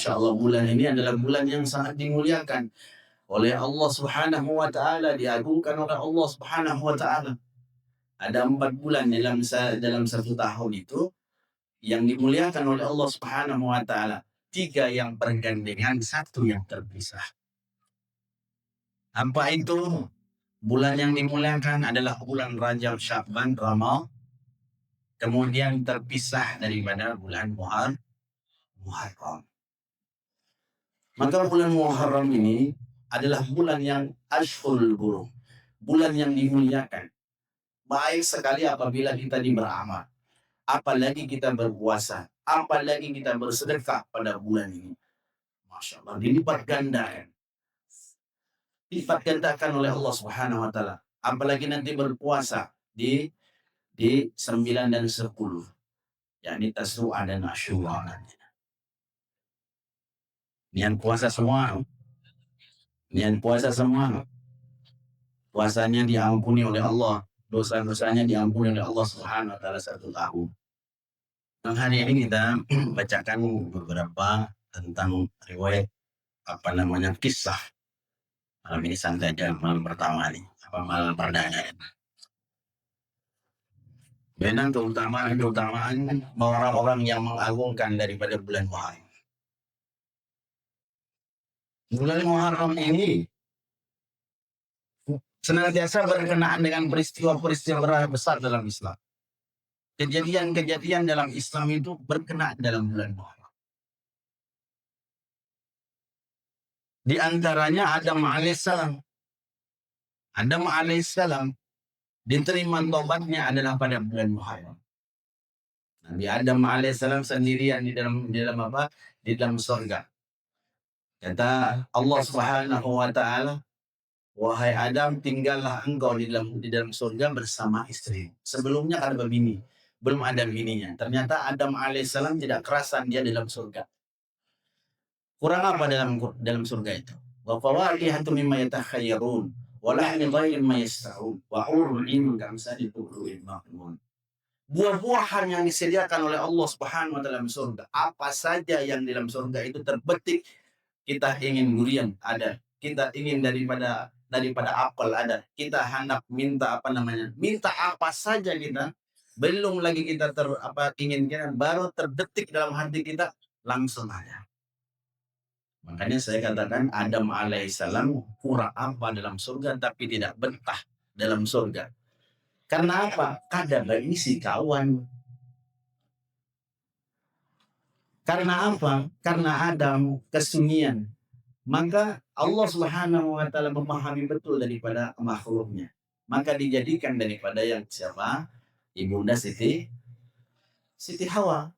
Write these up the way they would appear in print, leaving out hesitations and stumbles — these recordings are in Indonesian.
Insyaallah bulan ini adalah bulan yang sangat dimuliakan oleh Allah Subhanahu wa taala, diagungkan oleh Allah Subhanahu wa taala. Ada 4 bulan dalam 1 tahun itu yang dimuliakan oleh Allah Subhanahu wa taala. 3 yang bergandengan, 1 yang terpisah. Apa itu? Bulan yang dimuliakan adalah bulan Rajab, Sya'ban, Ramadan, kemudian terpisah daripada bulan Muharram. Maka bulan Muharram ini adalah bulan yang Ashhurul Hurum, bulan yang dimuliakan. Baik sekali apabila kita beramal, apalagi kita berpuasa, apalagi kita bersedekah pada bulan ini. Masya Allah, dilipat gandakan oleh Allah Subhanahu wa taala. Apalagi nanti berpuasa di 9 dan 10, yakni Tasu'a dan Asyura. Nian puasa semua. Puasanya diampuni oleh Allah, dosa-dosanya diampuni oleh Allah Subhanahu wa taala 1 tahun. Nah, hari ini kita bacakan beberapa tentang riwayat kisah. Malam ini santai aja, malam pertama nih, malam perdana. Memang keutamaan orang-orang yang mengagungkan daripada bulan Muharram. Bulan Muharram ini senantiasa berkenaan dengan peristiwa-peristiwa besar dalam Islam. Kejadian-kejadian dalam Islam itu berkenaan dalam bulan Muharram. Di antaranya Adam alaihissalam diterima tobatnya adalah pada bulan Muharram. Nabi Adam alaihissalam sendirian di dalam surga. Kata Allah Subhanahu wa taala, "Wahai Adam, tinggallah engkau di dalam surga bersama istri." Sebelumnya kan berbini, belum ada bininya. Ternyata Adam alaihissalam tidak kerasan dia dalam surga. Kurang apa dalam surga itu? Wa fawakihatu mimma yatakhayyarun wa lahmi dhairin ma yasta'un wa hurun 'ainin ka'amsalil lu'lu'il maknun. Buah-buahan yang disediakan oleh Allah Subhanahu wa taala dalam surga. Apa saja yang dalam surga itu terbetik. Kita ingin durian ada, kita ingin daripada apel ada, kita hendak minta apa saja kita, belum lagi kita inginkan, baru terdetik dalam hati kita langsung ada. Makanya saya katakan Adam alaihissalam kurang apa dalam surga tapi tidak betah dalam surga. Karena apa? Kadang berisi kawan. Karena apa? Karena Adam kesunyian. Maka Allah Subhanahu wa taala memahami betul daripada makhluknya. Maka dijadikan daripada yang siapa? Ibunda Siti Hawa.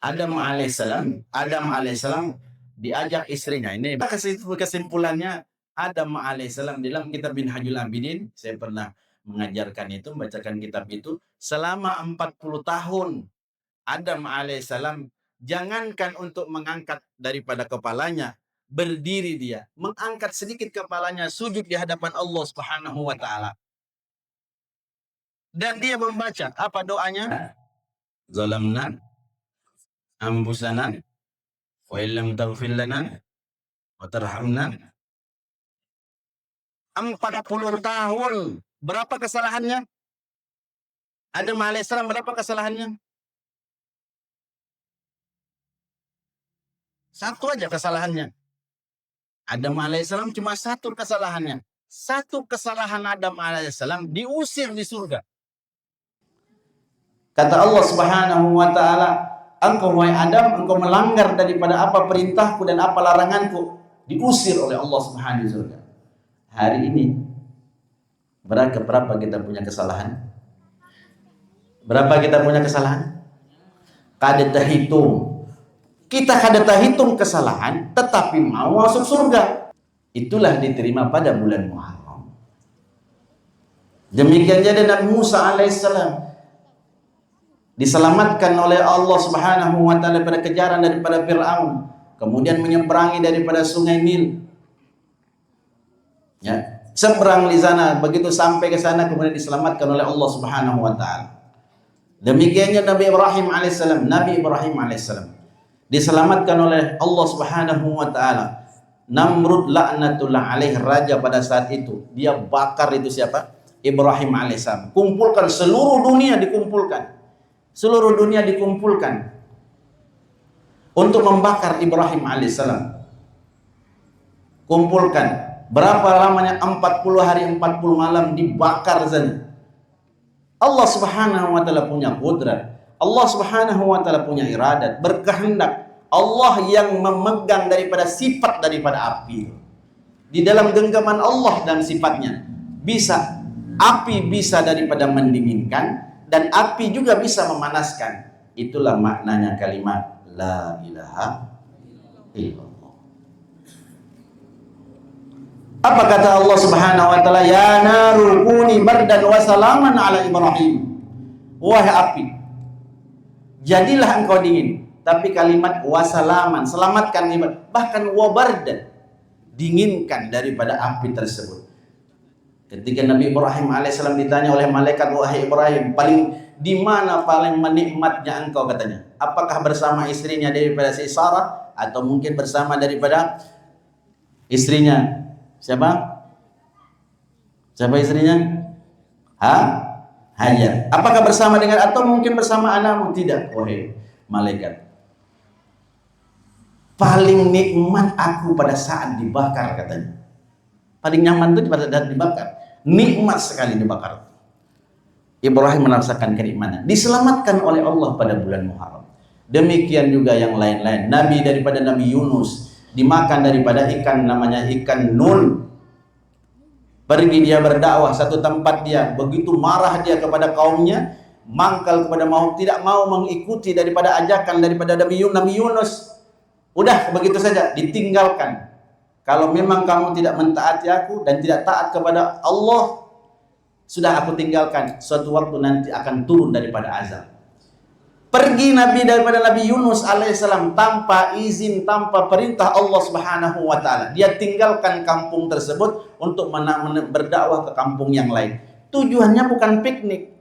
Adam alaihissalam diajak istrinya. Ini kesimpulannya Adam alaihissalam dalam kitab Minhajul Abidin. Saya pernah mengajarkan itu, membacakan kitab itu selama 40 tahun. Adam alaihissalam jangankan untuk mengangkat daripada kepalanya, berdiri dia, mengangkat sedikit kepalanya, sujud di hadapan Allah Subhanahu wa taala. Dan dia membaca apa doanya? Zalamna anfusana wa illam taghfir lana wa tarhamna. 40 tahun. Berapa kesalahannya? Adam alaihissalam berapa kesalahannya? Satu aja kesalahannya. Adam alaihissalam cuma satu kesalahannya. Satu kesalahan Adam alaihissalam diusir di surga. Kata Allah Subhanahu wa taala, "Engkau wahai Adam, engkau melanggar daripada apa perintahku dan apa laranganku." Diusir oleh Allah Subhanahu wa taala. Hari ini berapa kita punya kesalahan? Berapa kita punya kesalahan? Kada terhitung. Kita kada terhitung kesalahan, tetapi mau masuk surga. Itulah diterima pada bulan Muharram. Demikian juga Nabi Musa alaihissalam diselamatkan oleh Allah Subhanahu wa taala pada kejaran daripada Firaun, kemudian menyeberangi daripada Sungai Nil. Ya, seberang di sana, begitu sampai ke sana kemudian diselamatkan oleh Allah Subhanahu wa taala. Demikiannya Nabi Ibrahim alaihissalam. diselamatkan oleh Allah Subhanahu wa taala. Namrud laknatullah alaih, raja pada saat itu, dia bakar itu siapa? Ibrahim alaihissalam. Kumpulkan seluruh dunia, dikumpulkan. Seluruh dunia dikumpulkan untuk membakar Ibrahim alaihissalam. Kumpulkan. Berapa lamanya? 40 hari 40 malam dibakar saja. Allah Subhanahu wa taala punya qudrat. Allah Subhanahu wa taala punya iradat, berkehendak. Allah yang memegang daripada sifat daripada api. Di dalam genggaman Allah dan sifatnya, bisa api bisa daripada mendinginkan, dan api juga bisa memanaskan. Itulah maknanya kalimat la ilaha illallah. Apa kata Allah Subhanahu wa taala? Ya naru kuni bardan wa salaman ala Ibrahim. Wahai api, jadilah engkau dingin. Tapi kalimat wasalaman, selamatkan ibadah. Bahkan wabardan, dinginkan daripada api tersebut. Ketika Nabi Ibrahim alaihissalam ditanya oleh malaikat, wahai Ibrahim, di mana paling menikmatnya engkau, katanya. Apakah bersama istrinya daripada si Sarah, atau mungkin bersama daripada istrinya siapa? Siapa istrinya? Hajar. Apakah bersama dengan, atau mungkin bersama anakmu? Tidak, wahai malaikat. Paling nikmat aku pada saat dibakar, katanya. Paling nyaman itu pada saat dibakar. Nikmat sekali dibakar. Ibrahim merasakan kenikmatan. Diselamatkan oleh Allah pada bulan Muharram. Demikian juga yang lain-lain. Nabi daripada Nabi Yunus dimakan daripada ikan, namanya ikan nun. Pergi dia berdakwah satu tempat, dia begitu marah dia kepada kaumnya, mangkal kepada mau, tidak mau mengikuti daripada ajakan daripada Nabi Yunus. Udah begitu saja ditinggalkan. Kalau memang kamu tidak mentaati aku dan tidak taat kepada Allah, sudah aku tinggalkan. Suatu waktu nanti akan turun daripada azab. Pergi Nabi daripada Nabi Yunus alaihissalam tanpa izin, tanpa perintah Allah Subhanahu wa taala. Dia tinggalkan kampung tersebut untuk berdakwah ke kampung yang lain. Tujuannya bukan piknik.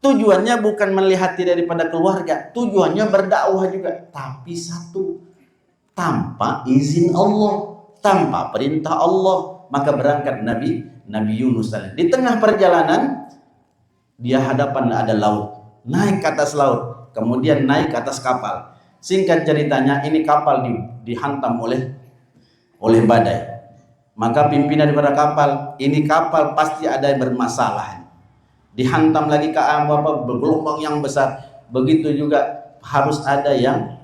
Tujuannya bukan melihat daripada keluarga. Tujuannya berdakwah juga. Tapi satu, tanpa izin Allah, tanpa perintah Allah, maka berangkat Nabi Yunus. Di tengah perjalanan, dia hadapan ada laut. Naik ke atas laut. Kemudian naik ke atas kapal. Singkat ceritanya, ini kapal dihantam oleh badai. Maka pimpinan daripada kapal, ini kapal pasti ada yang bermasalah. Dihantam lagi ke gelombang yang besar. Begitu juga harus ada yang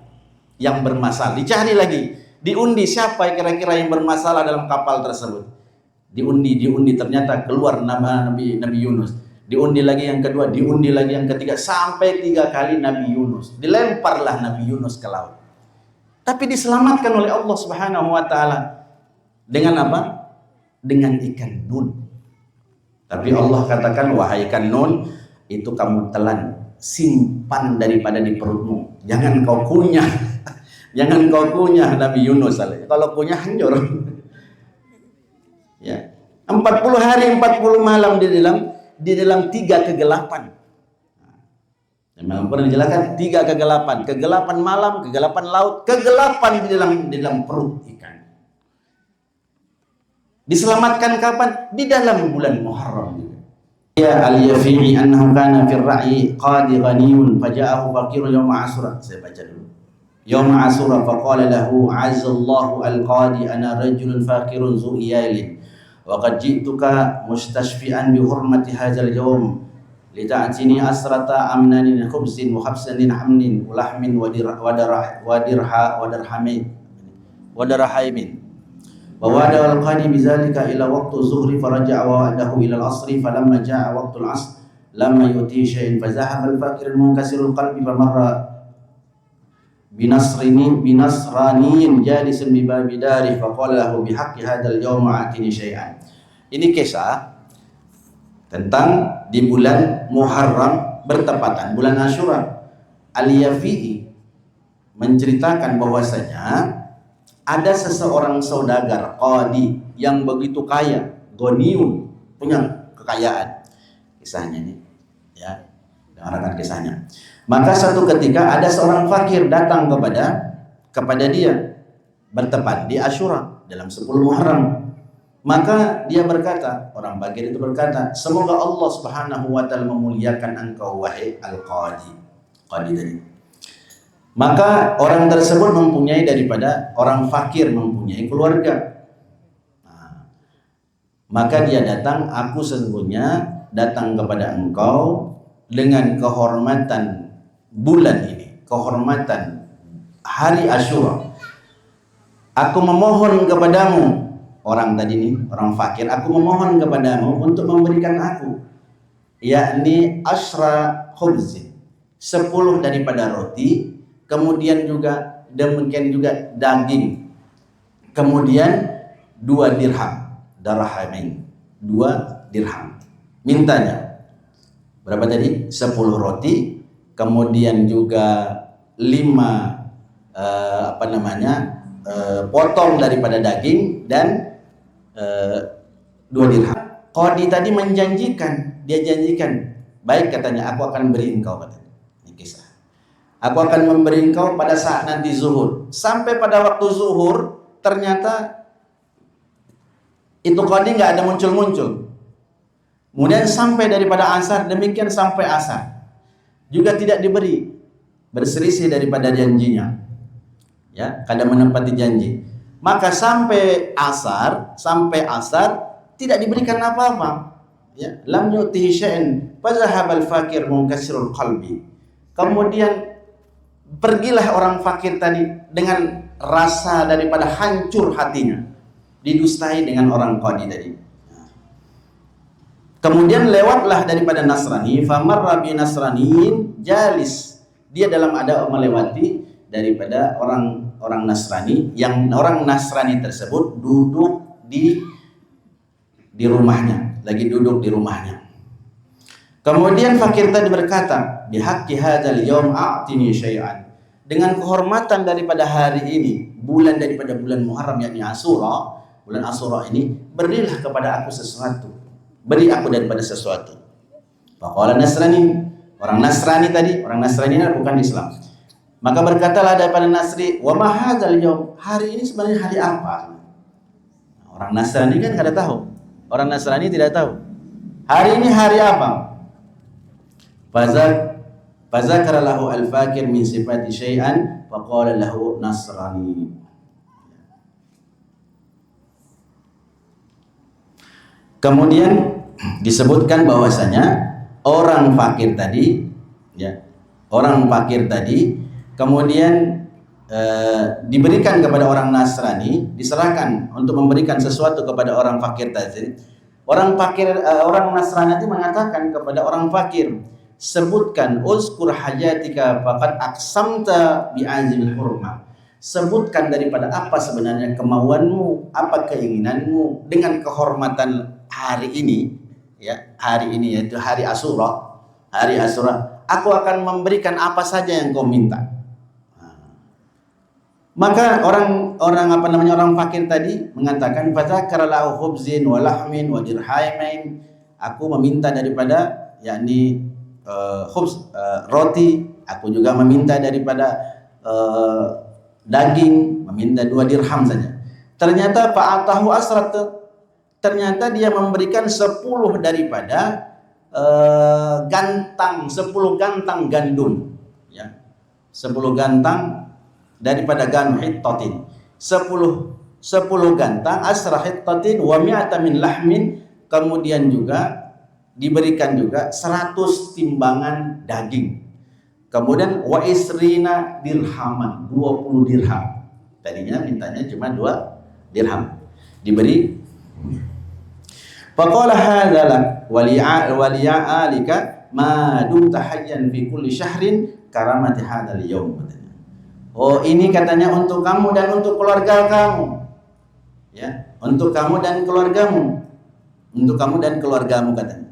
bermasalah. Dicari lagi, diundi siapa kira-kira yang bermasalah dalam kapal tersebut. Diundi ternyata keluar nama Nabi Yunus. Diundi lagi yang kedua, diundi lagi yang ketiga, sampai 3 kali Nabi Yunus. Dilemparlah Nabi Yunus ke laut. Tapi diselamatkan oleh Allah Subhanahu wa taala. Dengan apa? Dengan ikan nun. Tapi Allah katakan, wahai ikan nun, itu kamu telan, simpan daripada di perutmu. Jangan kau kunyah. Jangan kau kunyah Nabi Yunus. Kalau kunyah hancur. Ya. 40 hari 40 malam di dalam 3 kegelapan. Memang pernah dijelaskan 3 kegelapan. Kegelapan malam, kegelapan laut, kegelapan di dalam perut ikan. Diselamatkan kapan? Di dalam bulan Muharram. Ya al-Yafi'i annahu kana fi ar-ra'yi qadi ghaniyun faja'ahu faqirun yawma Ashura. Saya baca dulu. Yawma Ashura faqala lahu 'azzallahu al-qadi ana rajulun faqirun zu iyalin. Waqad ji'tuka mustashfi'an bi hurmati hadzal yawm lita'tini asrata amnanin khubzin wa habsanin hamnin wa lahmin wa dirhaimin wa wada al-qadi bizalika ila waqti zuhri faraja'a wa wa'adahu ila al-asri falamma ja'a waqtu al-'asr lamma yuti shay'in fazahaba al-faqir al-munkasirul qalbi famarra binasraniyin jalisun bi babi dari faqala lahu bihaqqi hadzal yawm atini syai'an. Ini kisah tentang di bulan Muharram bertepatan bulan Asyura. Al-Yafi'i menceritakan bahwasanya ada seseorang saudagar qadi yang begitu kaya, goniun, punya kekayaan. Kisahnya ini ya, dengarkan kisahnya. Maka suatu ketika ada seorang fakir datang kepada kepada dia bertepat di Asyura dalam 10 Muharram. Maka dia berkata, orang fakir itu berkata, semoga Allah Subhanahu wa taala memuliakan engkau wahai al-qadi. Qadi tadi. Maka orang tersebut mempunyai daripada orang fakir mempunyai keluarga. Nah, maka dia datang, aku sesungguhnya datang kepada engkau dengan kehormatan bulan ini, kehormatan hari Asyura. Aku memohon kepadamu, orang tadi ini, orang fakir, aku memohon kepadamu untuk memberikan aku, yakni asyra khubzin, 10 daripada roti, kemudian juga demikian juga daging, kemudian 2 dirham, darhamin, 2 dirham. Mintanya berapa tadi? 10 roti, kemudian juga 5 potong daripada daging dan 2 dirham. Qadi tadi menjanjikan, dia janjikan, baik katanya, aku akan beri engkau, katanya. Ini kisah. Aku akan memberi engkau pada saat nanti zuhur. Sampai pada waktu zuhur ternyata itu qadi nggak ada muncul-muncul. Kemudian sampai daripada asar, demikian sampai asar juga tidak diberi, berselisih daripada janjinya. Ya, kadang menepati janji. Maka sampai asar tidak diberikan apa-apa. Ya, lam yu'tihi syai'an fa zahabal fakir munkasirul qalbi. Kemudian pergilah orang fakir tadi dengan rasa daripada hancur hatinya, didustai dengan orang qadi tadi. Kemudian lewatlah daripada Nasrani, famarra bi Nasraniin jalis. Dia dalam ada melewati daripada orang Nasrani, yang orang Nasrani tersebut duduk di rumahnya, lagi duduk di rumahnya. Kemudian fakir tadi berkata, bihaqqi hadzal yaum a'tini syai'an. Dengan kehormatan daripada hari ini, bulan daripada bulan Muharram yakni Asyura, bulan Asyura ini, berilah kepada aku sesuatu. Beri aku daripada sesuatu. Faqala Nasrani, orang Nasrani tadi, orang Nasrani ini bukan Islam. Maka berkatalah daripada Nasri, wa ma hadzal yaum, hari ini sebenarnya hari apa? Orang Nasrani kan tidak tahu. Orang Nasrani tidak tahu. Hari ini hari apa? Fazakara lahu al-fakir min sifati syai'an faqala lahu Nasrani. Kemudian disebutkan bahwasanya orang fakir tadi, ya, orang fakir tadi kemudian diberikan kepada orang Nasrani, diserahkan untuk memberikan sesuatu kepada orang fakir tadi. Orang Nasrani itu mengatakan kepada orang fakir, sebutkan uzkur hajatika faqad aqsamta bi'azil hurma. Sebutkan daripada apa sebenarnya kemauanmu, apa keinginanmu dengan kehormatan hari ini, ya, hari ini yaitu hari Asyura. Hari Asyura, aku akan memberikan apa saja yang kau minta. Maka orang fakir tadi mengatakan, fadzakara lahu khubzin wa lahmin wa dirhamain. Aku meminta daripada yakni roti, aku juga meminta daripada daging, meminta 2 dirham saja. Ternyata fa'atahu asrat, ternyata dia memberikan 10 daripada gantang, 10 gantang gandum, ya. 10 gantang daripada gandum hittatin. 10 gantang asra hittatin wa mi'ata min lahmin, kemudian juga diberikan juga 100 timbangan daging. Kemudian wa isrina dirhaman, 20 dirham. Tadinya mintanya cuma 2 dirham. Diberi. Faqala hadza lak waliya'alika ma dumta hayyan fi kulli syahrin karamati hadzal yaum. Oh, ini katanya untuk kamu dan untuk keluarga kamu. Ya, untuk kamu dan keluargamu. Untuk kamu dan keluargamu katanya.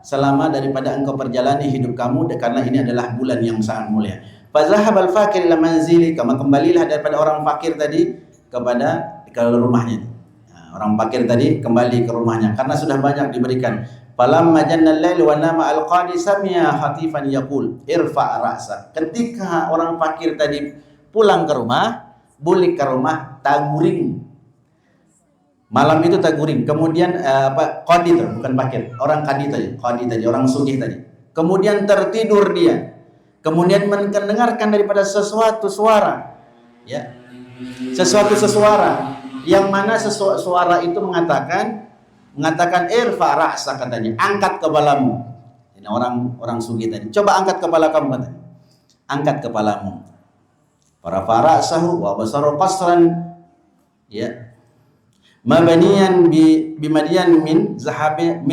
Selama daripada engkau perjalani hidup kamu, karena ini adalah bulan yang sangat mulia. Fazahabal fakir ila manzili, kembalilah daripada orang fakir tadi ke rumahnya. Nah, orang fakir tadi kembali ke rumahnya karena sudah banyak diberikan. Falamma jannal lail wa nama al-qadi sami'a khatifan yaqul irfa' ra'sa. Ketika orang fakir tadi pulang ke rumah, balik ke rumah, taguring. Malam itu taguring. Kemudian qadi itu, bukan fakir, orang qadi tadi, orang sugih tadi. Kemudian tertidur dia. Kemudian mendengarkan daripada sesuatu suara, ya. Sesuatu suara yang mana suara itu mengatakan irfa ra'sa, katanya, angkat kepalamu. Ini orang sugih tadi. Coba angkat kepala kamu, katanya. Angkat kepalamu. Para fara'sahu wa basaru qasran, ya. Mabaniyan bimadiyan min zahabin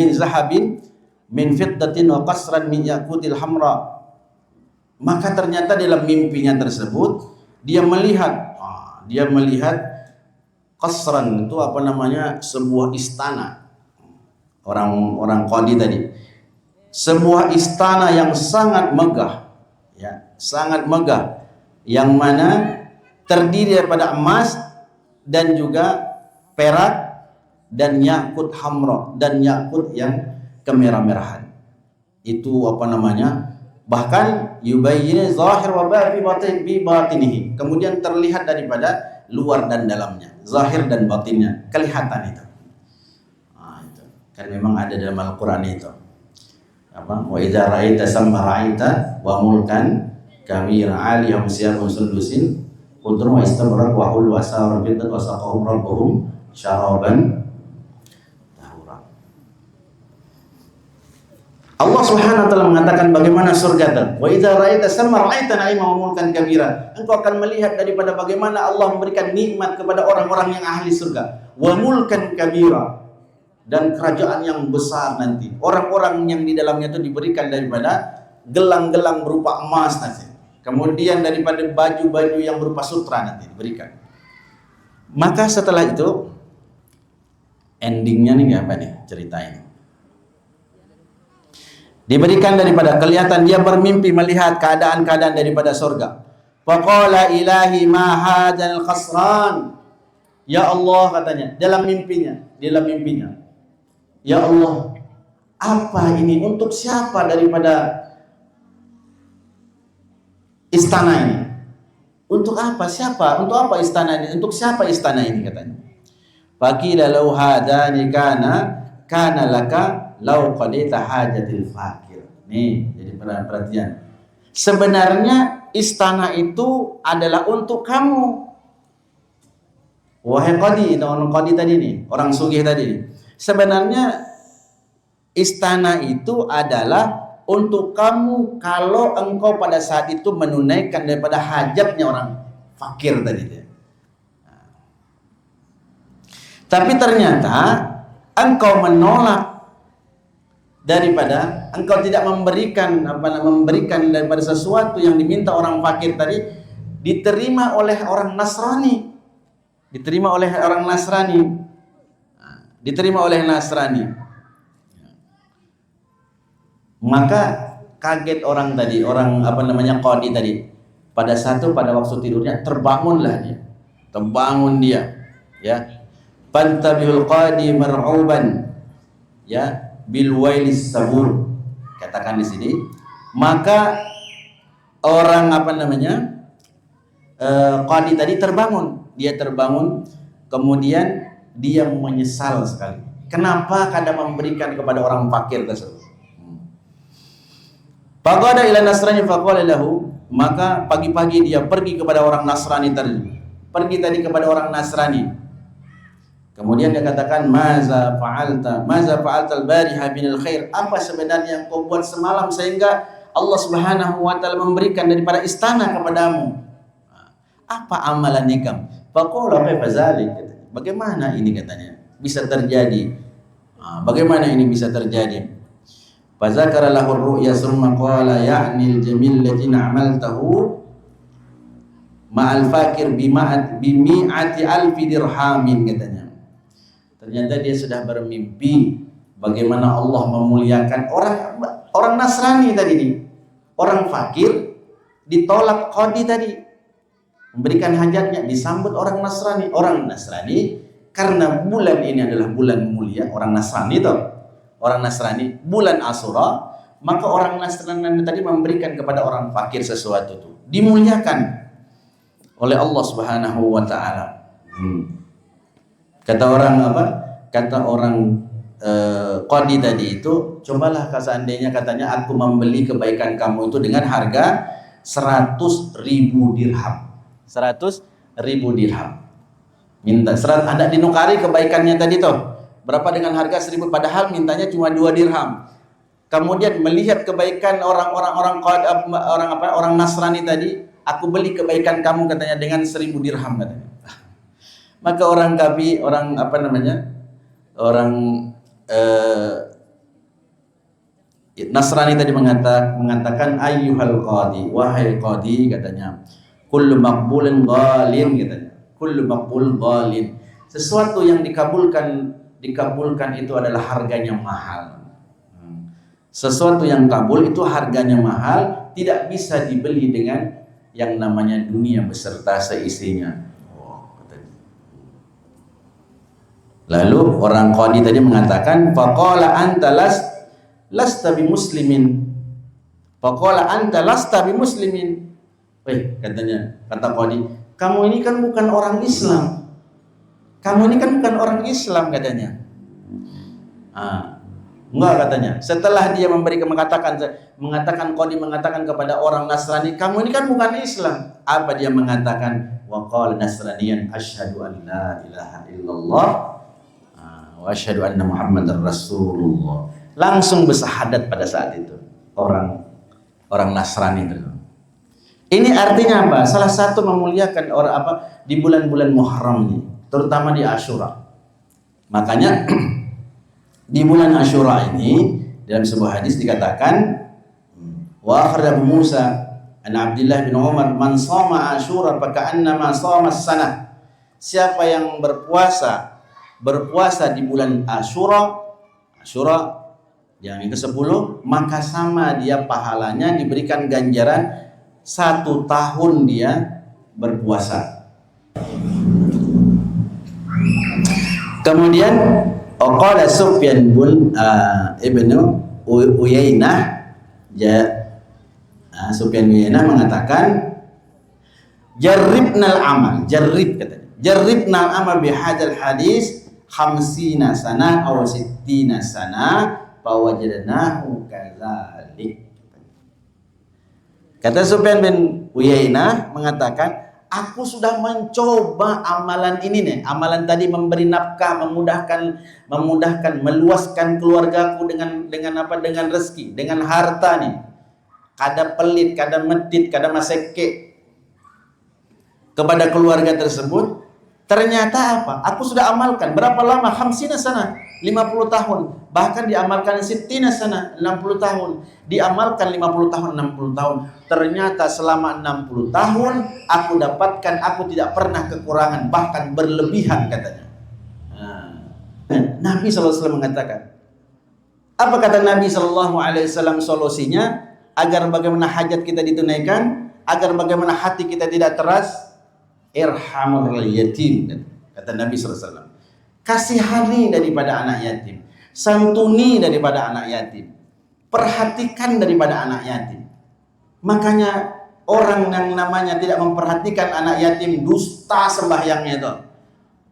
min fiddatin wa qasran min yaqutil hamra. Maka ternyata dalam mimpinya tersebut dia melihat qasran, itu apa namanya, sebuah istana. Orang qadi tadi, sebuah istana yang sangat megah, ya, sangat megah, yang mana terdiri daripada emas dan juga perak dan yakut hamra, dan yakut yang kemerah-merahan. Itu apa namanya, bahkan yubayyin zahir wa batinihi, kemudian terlihat daripada luar dan dalamnya, zahir dan batinnya kelihatan itu. Itu kan memang ada dalam Al-Qur'an itu. Wa idza ra'aita samma ra'aita wa mulkan kabira 'aliyahum siyarun sundusin qudrun wa istamrak wa hul wa sa'ra biddat wa saqahum rabbuhum syaraban tahura. Allah Subhanahu wa taala mengatakan bagaimana surga itu. Wa idza ra'aita samma ra'aita na'iman wa mulkan kabira. Engkau akan melihat daripada bagaimana Allah memberikan nikmat kepada orang-orang yang ahli surga. Wa mulkan kabira, dan kerajaan yang besar nanti. Orang-orang yang di dalamnya itu diberikan daripada gelang-gelang berupa emas nanti. Kemudian daripada baju-baju yang berupa sutra nanti diberikan. Maka setelah itu endingnya nih apa nih cerita ini? Diberikan daripada kelihatan, dia bermimpi melihat keadaan-keadaan daripada surga. Faqala ilahi ma hadzal qasran. Ya Allah, katanya dalam mimpinya. Ya Allah, apa ini, untuk siapa daripada istana ini? Untuk apa? Siapa? Untuk apa istana ini? Untuk siapa istana ini, katanya. Faqila law hadani kana laka law qadita hajatil fakir. Nih, jadi perhatian. Sebenarnya istana itu adalah untuk kamu. Wahai qadi, orang qadi tadi nih, orang sugih tadi nih. Sebenarnya istana itu adalah untuk kamu kalau engkau pada saat itu menunaikan daripada hajatnya orang fakir tadi. Tapi ternyata engkau menolak daripada, engkau tidak memberikan daripada sesuatu yang diminta orang fakir tadi, diterima oleh orang Nasrani. Maka kaget orang tadi, qadi tadi. Pada waktu tidurnya terbangun dia, ya. Fantabihul qadi mar'uban, ya, bil wailis sabur. Katakan di sini, maka orang qadi tadi terbangun, kemudian dia menyesal sekali. Kenapa kadang memberikan kepada orang fakir tersebut? Faqada ila Nasrani faqala lahu, maka pagi-pagi dia pergi kepada orang Nasrani tadi. Kepada orang Nasrani. Kemudian dia katakan, maza fa'alta al-bariha binil khair. Apa sebenarnya yang kau buat semalam sehingga Allah Subhanahu wa taala memberikan daripada istana kepadamu? Apa amalannya kamu? Faqala kaifa zalik? Bagaimana ini, katanya, bisa terjadi? Bagaimana ini bisa terjadi? Fazakara lahu ar-ru'ya summa qala ya'ni al-jamil ladzi amaltahu ma'al fakir bimi'ati alfi dirhamin, katanya. Ternyata dia sudah bermimpi bagaimana Allah memuliakan orang Nasrani tadi nih. Orang fakir ditolak qadi tadi, memberikan hajatnya, disambut orang Nasrani. Orang Nasrani karena bulan ini adalah bulan mulia, orang Nasrani, bulan Asyura, maka orang Nasrani tadi memberikan kepada orang fakir sesuatu itu, dimuliakan. oleh Allah Subhanahu wa taala. Kata orang apa? Kata orang qadi tadi itu, cobalah seandainya katanya aku membeli kebaikan kamu itu dengan harga 100.000 dirham. 100.000 dirham. Minta ada dinukari kebaikannya tadi toh. Berapa dengan harga 1.000, padahal mintanya cuma 2 dirham. Kemudian melihat kebaikan orang Nasrani tadi, aku beli kebaikan kamu katanya dengan 1.000 dirham katanya. Maka orang kafir, orang Nasrani tadi mengatakan ayyuhal qadi, wahai qadi katanya, kullu maqbulin ghalin katanya, kullu maqbul ghalin, sesuatu yang dikabulkan itu adalah harganya mahal. Sesuatu yang kabul itu harganya mahal, tidak bisa dibeli dengan yang namanya dunia beserta seisinya. Lalu orang qadi tadi mengatakan, faqala anta lasta bimuslimin. Faqala anta lasta bimuslimin. Katanya, kata qadi, kamu ini kan bukan orang Islam. Kamu ini kan bukan orang Islam katanya. Enggak katanya. Setelah dia mengatakan qadi mengatakan kepada orang Nasrani, kamu ini kan bukan Islam. Apa dia mengatakan? Wa qala nasraniyan asyhadu an la ilaha illallah wa asyhadu anna Muhammadar Rasulullah. Langsung bersyahadat pada saat itu orang Nasrani itu. Ini artinya apa? Salah satu memuliakan di bulan-bulan Muharram ini, terutama di Asyura. Makanya di bulan Asyura ini dalam sebuah hadis dikatakan, wa akhraja Abu Musa an Abdullah bin Umar, man shoma Asyura fa ka'annama shoma as-sanah. Siapa yang berpuasa di bulan Asyura yang ke-10, maka sama dia pahalanya, diberikan ganjaran 1 tahun dia berpuasa. Kemudian qala Sufyan bin Ibnu Uyainah, Sufyan bin Uyainah mengatakan, jarribnal amal bihadzal hadis 50 sana aw 60 sana fawajadnahu kadzalik. Kata Sufyan bin Uyainah mengatakan, aku sudah mencoba amalan ini nih, amalan tadi memberi nafkah, memudahkan, meluaskan keluargaku dengan rezeki, dengan harta nih. Kada pelit, kada medit, kada maseke kepada keluarga tersebut. Ternyata apa? Aku sudah amalkan. Berapa lama? 50 sana, 50 tahun. Bahkan diamalkan 60 sana, 60 tahun. Diamalkan 50 tahun, 60 tahun. Ternyata selama 60 tahun aku tidak pernah kekurangan, bahkan berlebihan katanya. Nabi SAW mengatakan, apa kata Nabi SAW solusinya agar bagaimana hajat kita ditunaikan, agar bagaimana hati kita tidak teras? Irhamul yatim, kata Nabi SAW. Kasihani daripada anak yatim, santuni daripada anak yatim, perhatikan daripada anak yatim. Makanya orang yang namanya tidak memperhatikan anak yatim, dusta sembahyangnya itu.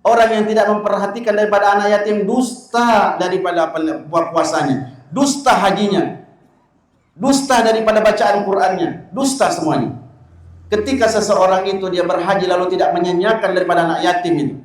Orang yang tidak memperhatikan daripada anak yatim, dusta daripada puasanya, dusta hajinya, dusta daripada bacaan Qur'annya, dusta semuanya. Ketika seseorang itu dia berhaji lalu tidak menyanyiakan daripada anak yatim itu,